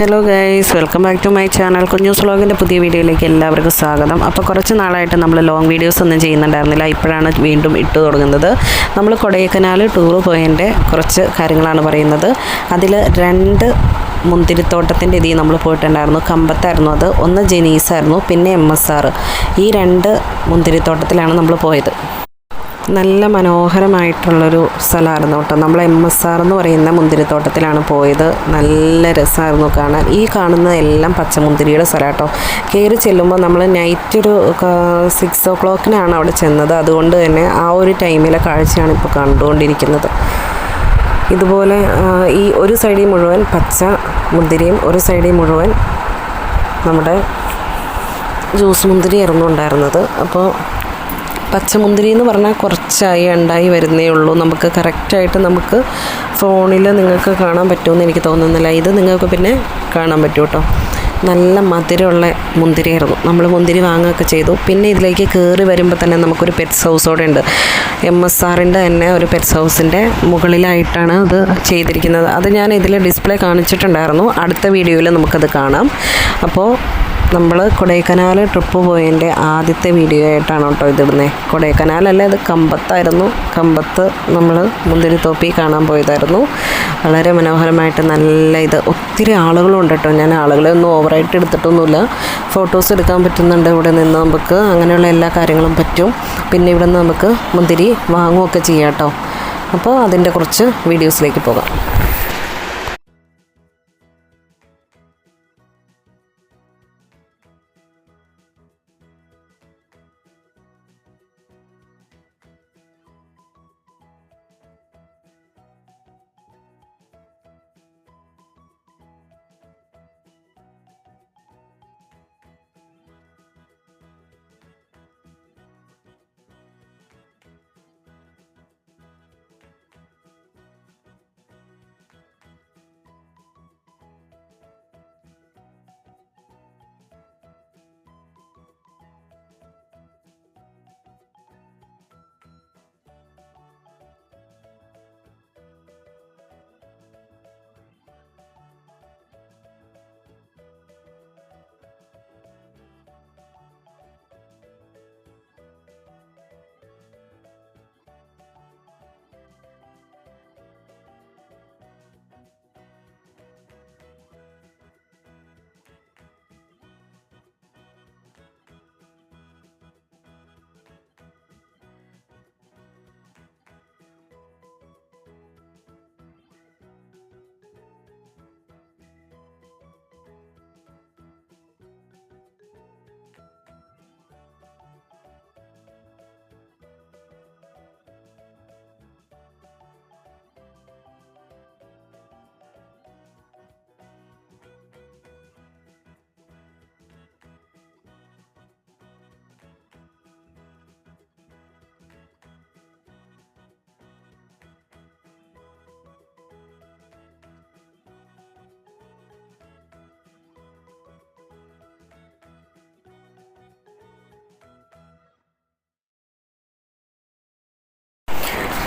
Hello guys, welcome back to my channel. Kunjus വ്ളോഗിൻ്റെ പുതിയ വീഡിയോയിലേക്ക് എല്ലാവർക്കും സ്വാഗതം. അപ്പോൾ കുറച്ച് നാളായിട്ട് നമ്മൾ ലോങ് വീഡിയോസ് ഒന്നും ചെയ്യുന്നുണ്ടായിരുന്നില്ല. ഇപ്പോഴാണ് വീണ്ടും ഇട്ട് തുടങ്ങുന്നത്. നമ്മൾ കൊടൈക്കനാൽ ടൂർ പോയതിൻ്റെ കുറച്ച് കാര്യങ്ങളാണ് പറയുന്നത്. അതിൽ 2 മുന്തിരിത്തോട്ടത്തിൻ്റെ ഇതിൽ നമ്മൾ പോയിട്ടുണ്ടായിരുന്നു. കമ്പത്തായിരുന്നു അത്. ഒന്ന് ജെനീസായിരുന്നു, പിന്നെ MSR. ഈ 2 മുന്തിരിത്തോട്ടത്തിലാണ് നമ്മൾ പോയത്. നല്ല മനോഹരമായിട്ടുള്ളൊരു സ്ഥലമായിരുന്നു കേട്ടോ. നമ്മൾ MSR എന്ന് പറയുന്ന മുന്തിരിത്തോട്ടത്തിലാണ് പോയത്. നല്ല രസമായിരുന്നു കാണാൻ. ഈ കാണുന്ന എല്ലാം പച്ചമുന്തിരിയുടെ സ്ഥലം കേട്ടോ. കയറി ചെല്ലുമ്പോൾ നമ്മൾ നൈറ്റ് ഒരു 6 o'clock അവിടെ ചെന്നത്. അതുകൊണ്ട് തന്നെ ആ ഒരു ടൈമിലെ കാഴ്ചയാണ് ഇപ്പോൾ കണ്ടുകൊണ്ടിരിക്കുന്നത്. ഇതുപോലെ ഈ ഒരു സൈഡിൽ മുഴുവൻ പച്ച മുന്തിരിയും ഒരു സൈഡിൽ മുഴുവൻ നമ്മുടെ ജ്യൂസ് മുന്തിരിയായിരുന്നു ഉണ്ടായിരുന്നത്. അപ്പോൾ പച്ചമുന്തിരി എന്ന് പറഞ്ഞാൽ കുറച്ചായി ഉണ്ടായി വരുന്നേ ഉള്ളൂ. നമുക്ക് കറക്റ്റായിട്ട് നമുക്ക് ഫോണിൽ നിങ്ങൾക്ക് കാണാൻ പറ്റുമെന്ന് എനിക്ക് തോന്നുന്നില്ല. ഇത് നിങ്ങൾക്ക് പിന്നെ കാണാൻ പറ്റും കേട്ടോ. നല്ല മധുരമുള്ള മുന്തിരിയായിരുന്നു. നമ്മൾ മുന്തിരി വാങ്ങുകയൊക്കെ ചെയ്തു. പിന്നെ ഇതിലേക്ക് കയറി വരുമ്പോൾ തന്നെ നമുക്കൊരു പെറ്റ്സ് ഹൗസോടെ ഉണ്ട്. MSRൻ്റെ തന്നെ ഒരു പെറ്റ്സ് ഹൗസിൻ്റെ മുകളിലായിട്ടാണ് അത് ചെയ്തിരിക്കുന്നത്. അത് ഞാൻ ഇതിൽ ഡിസ്പ്ലേ കാണിച്ചിട്ടുണ്ടായിരുന്നു. അടുത്ത വീഡിയോയിൽ നമുക്കത് കാണാം. അപ്പോൾ നമ്മൾ കൊടൈക്കനാൽ ട്രിപ്പ് പോയതിൻ്റെ ആദ്യത്തെ വീഡിയോ ആയിട്ടാണ് കേട്ടോ ഇതിടുന്നത്. കൊടൈക്കനാലല്ല, ഇത് കമ്പത്തായിരുന്നു. കമ്പത്ത് നമ്മൾ മുന്തിരിത്തോപ്പി കാണാൻ പോയതായിരുന്നു. വളരെ മനോഹരമായിട്ട് നല്ല ഒത്തിരി ആളുകളുണ്ട് കേട്ടോ. ഞാൻ ആളുകളെ ഒന്നും ഓവറായിട്ട് എടുത്തിട്ടൊന്നുമില്ല. ഫോട്ടോസ് എടുക്കാൻ പറ്റുന്നുണ്ട് ഇവിടെ നിന്ന് നമുക്ക്. അങ്ങനെയുള്ള എല്ലാ കാര്യങ്ങളും പറ്റും. പിന്നെ ഇവിടെ നിന്ന് നമുക്ക് മുന്തിരി വാങ്ങുകയൊക്കെ ചെയ്യാം കേട്ടോ. അപ്പോൾ അതിൻ്റെ കുറച്ച് വീഡിയോസിലേക്ക് പോകാം.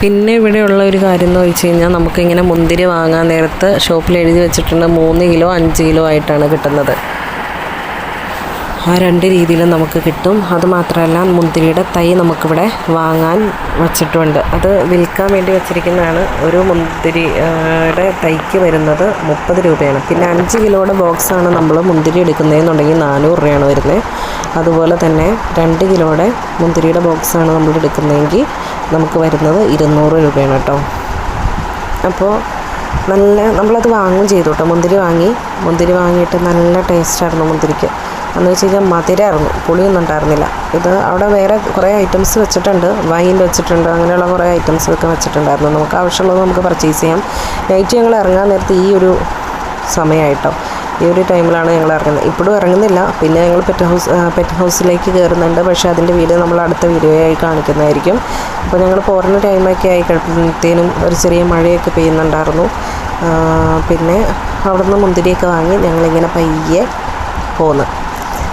പിന്നെ ഇവിടെയുള്ള ഒരു കാര്യം എന്ന് വെച്ച് കഴിഞ്ഞാൽ നമുക്കിങ്ങനെ മുന്തിരി വാങ്ങാൻ നേരത്ത് ഷോപ്പിൽ എഴുതി വെച്ചിട്ടുണ്ട് 3 കിലോ 5 കിലോ ആയിട്ടാണ് കിട്ടുന്നത്. ആ 2 രീതിയിലും നമുക്ക് കിട്ടും. അതുമാത്രമല്ല, മുന്തിരിയുടെ തൈ നമുക്കിവിടെ വാങ്ങാൻ വച്ചിട്ടുണ്ട്. അത് വിൽക്കാൻ വേണ്ടി വച്ചിരിക്കുന്നതാണ്. ഒരു മുന്തിരിയുടെ തൈക്ക് വരുന്നത് 30 രൂപയാണ്. പിന്നെ 5 കിലോയുടെ ബോക്സാണ് നമ്മൾ മുന്തിരി എടുക്കുന്നതെന്നുണ്ടെങ്കിൽ 400 രൂപയാണ് വരുന്നത്. അതുപോലെ തന്നെ 2 കിലോയുടെ മുന്തിരിയുടെ ബോക്സാണ് നമ്മൾ എടുക്കുന്നതെങ്കിൽ നമുക്ക് വരുന്നത് 200 രൂപയാണ് കേട്ടോ. അപ്പോൾ നമ്മളത് വാങ്ങുകയും ചെയ്തു കേട്ടോ. മുന്തിരി വാങ്ങിയിട്ട് നല്ല ടേസ്റ്റായിരുന്നു മുന്തിരിക്ക്. എന്ന് വെച്ച് കഴിഞ്ഞാൽ മധുരമായിരുന്നു, പുളിയൊന്നും ഉണ്ടായിരുന്നില്ല. ഇത് അവിടെ വേറെ കുറേ ഐറ്റംസ് വെച്ചിട്ടുണ്ട്. വൈൻ വെച്ചിട്ടുണ്ട്, അങ്ങനെയുള്ള കുറേ ഐറ്റംസ് ഒക്കെ വെച്ചിട്ടുണ്ടായിരുന്നു. നമുക്ക് ആവശ്യമുള്ളത് നമുക്ക് പർച്ചേസ് ചെയ്യാം. നൈറ്റ് ഞങ്ങൾ ഇറങ്ങാൻ നേരത്ത് ഈ ഒരു സമയമായിട്ടോ, ഈ ഒരു ടൈമിലാണ് ഞങ്ങൾ ഇറങ്ങുന്നത്. ഇപ്പോഴും ഇറങ്ങുന്നില്ല. പിന്നെ ഞങ്ങൾ പെറ്റ് ഹൗസിലേക്ക് കയറുന്നുണ്ട്. പക്ഷേ അതിൻ്റെ വീഡിയോ നമ്മൾ അടുത്ത വീഡിയോയായി കാണിക്കുന്നതായിരിക്കും. അപ്പോൾ ഞങ്ങൾ പോരുന്ന ടൈമൊക്കെ ആയി കഴിയുമ്പോഴത്തേനും ഒരു ചെറിയ മഴയൊക്കെ പെയ്യുന്നുണ്ടായിരുന്നു. പിന്നെ അവിടെ നിന്ന് മുന്തിരിയൊക്കെ വാങ്ങി ഞങ്ങളിങ്ങനെ പയ്യെ പോന്നു.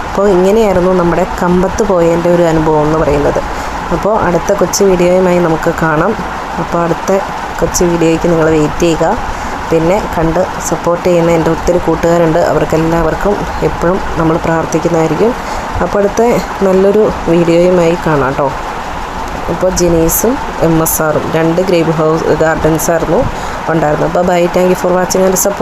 അപ്പോൾ ഇങ്ങനെയായിരുന്നു നമ്മുടെ കമ്പത്ത് പോയതിൻ്റെ ഒരു അനുഭവം എന്ന് പറയുന്നത്. അപ്പോൾ അടുത്ത കൊച്ചു വീഡിയോയുമായി നമുക്ക് കാണാം. അപ്പോൾ അടുത്ത കൊച്ചു വീഡിയോയ്ക്ക് നിങ്ങൾ വെയിറ്റ് ചെയ്യുക. പിന്നെ കണ്ട് സപ്പോർട്ട് ചെയ്യുന്ന എൻ്റെ ഒത്തിരി കൂട്ടുകാരുണ്ട്. അവർക്കെല്ലാവർക്കും എപ്പോഴും നമ്മൾ പ്രാർത്ഥിക്കുന്നതായിരിക്കും. അപ്പോൾ അടുത്ത നല്ലൊരു വീഡിയോയുമായി കാണാം കേട്ടോ. ഇപ്പോൾ ജിനീസും MSRും 2 ഗ്രേപ്പ് ഹൗസ് ഗാർഡൻസായിരുന്നു ഉണ്ടായിരുന്നത്. അപ്പോൾ bye, thank you for watching and support.